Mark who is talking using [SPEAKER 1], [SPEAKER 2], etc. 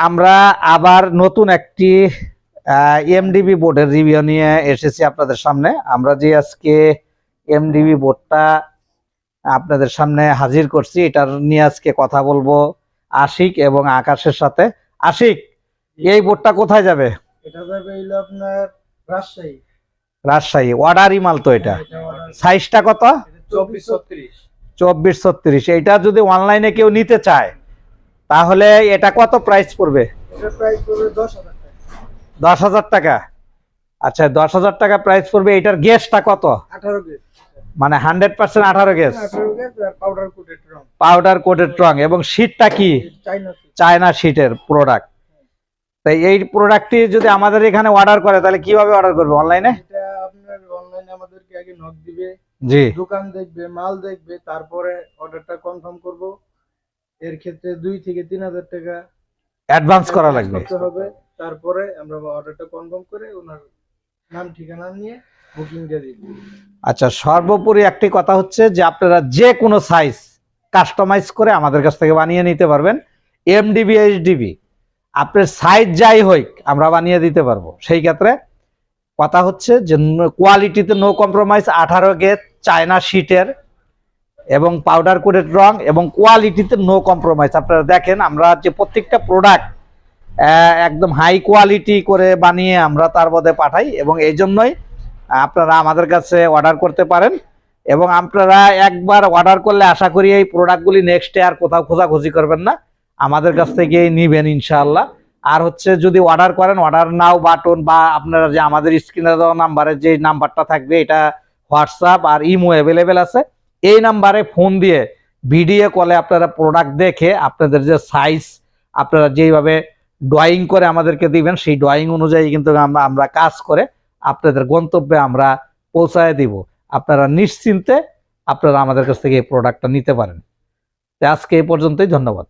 [SPEAKER 1] আমরা আবার নতুন একটি এমডিবি বোর্ডের রিভিউ নিয়ে এসেছি আপনাদের সামনে। আমরা যে আজকে এমডিবি বোর্ডটা আপনাদের সামনে হাজির করছি, এটার নিয়ে আজকে কথা বলবো আশিক এবং আকাশের সাথে। আশিক, এই বোর্ডটা কোথায় যাবে?
[SPEAKER 2] এটা যাবে হলো আপনার রাজশাহী।
[SPEAKER 1] রাজশাহী। অর্ডারই মাল তো এটা। সাইজটা কত?
[SPEAKER 2] 24-36।
[SPEAKER 1] 24-36। এইটা যদি অনলাইনে কেউ নিতে চায় তাহলে এটা কত প্রাইস পড়বে?
[SPEAKER 2] এটা প্রাইস পড়বে 10,000 টাকা।
[SPEAKER 1] 10,000 টাকা। আচ্ছা, 10,000 টাকা প্রাইস পড়বে। এটার গেজটা কত?
[SPEAKER 2] 18 গেজ।
[SPEAKER 1] মানে 100% 18 গেজ।
[SPEAKER 2] 18 গেজ আর পাউডার কোটেড রং।
[SPEAKER 1] পাউডার কোটেড রং। এবং শীটটা কি?
[SPEAKER 2] চাইনা শীট।
[SPEAKER 1] চায়না শীটের প্রোডাক্ট। তাই এই প্রোডাক্টটি যদি আমাদের এখানে অর্ডার করে তাহলে কিভাবে অর্ডার করবে? অনলাইনে?
[SPEAKER 2] এটা আপনার অনলাইনে আমাদেরকে আগে নক দিবে,
[SPEAKER 1] জি।
[SPEAKER 2] দোকান দেখবে, মাল দেখবে, তারপরে অর্ডারটা কনফার্ম করব। এর ক্ষেত্রে 2 থেকে 3,000 টাকা
[SPEAKER 1] অ্যাডভান্স করা লাগবে।
[SPEAKER 2] করতে হবে। তারপরে আমরা অর্ডারটা কনফার্ম করে ওনার নাম ঠিকানা নিয়ে বুকিং দিয়ে দিব।
[SPEAKER 1] আচ্ছা, সর্বোপরি একটি কথা হচ্ছে যে আপনারা যে কোনো সাইজ কাস্টমাইজ করে আমাদের কাছ থেকে বানিয়ে নিতে পারবেন। এমডিবি এইচডিবি আপনার সাইজ যাই হোক আমরা বানিয়ে দিতে পারবো। সেই ক্ষেত্রে কথা হচ্ছে যে কোয়ালিটিতে নো কম্প্রোমাইজ, 18 গেজ চায়না শীটের এবং পাউডার কোটেড রং এবং কোয়ালিটিতে নো কম্প্রোমাইজ। আপনারা দেখেন আমরা যে প্রত্যেকটা প্রোডাক্ট একদম হাই কোয়ালিটি করে বানিয়ে আমরা তার মধ্যে পাঠাই এবং এই জন্যই আপনারা আমাদের কাছে অর্ডার করতে পারেন। এবং আপনারা একবার অর্ডার করলে আশা করি এই প্রোডাক্টগুলি নেক্সটে আর কোথাও খোঁজাখুঁজি করবেন না, আমাদের কাছ থেকেই নিবেন ইনশাআল্লাহ। আর হচ্ছে যদি অর্ডার করেন, অর্ডার নাও বাটন বা আপনারা যে আমাদের স্ক্রিনে দেওয়া নাম্বারে যে নাম্বারটা থাকবে, এটা হোয়াটসঅ্যাপ আর ইমো অ্যাভেলেবেল আছে। এই নাম্বারে ফোন দিয়ে ভিডিও কলে আপনারা প্রোডাক্ট দেখে আপনাদের যে সাইজ আপনারা যেইভাবে ড্রয়িং করে আমাদেরকে দিবেন, সেই ড্রয়িং অনুযায়ী কিন্তু আমরা কাজ করে আপনাদের গন্তব্যে আমরা পৌঁছায় দিব। আপনারা নিশ্চিন্তে আপনারা আমাদের কাছ থেকে এই প্রোডাক্টটা নিতে পারেন। আজকে এই পর্যন্তই। ধন্যবাদ।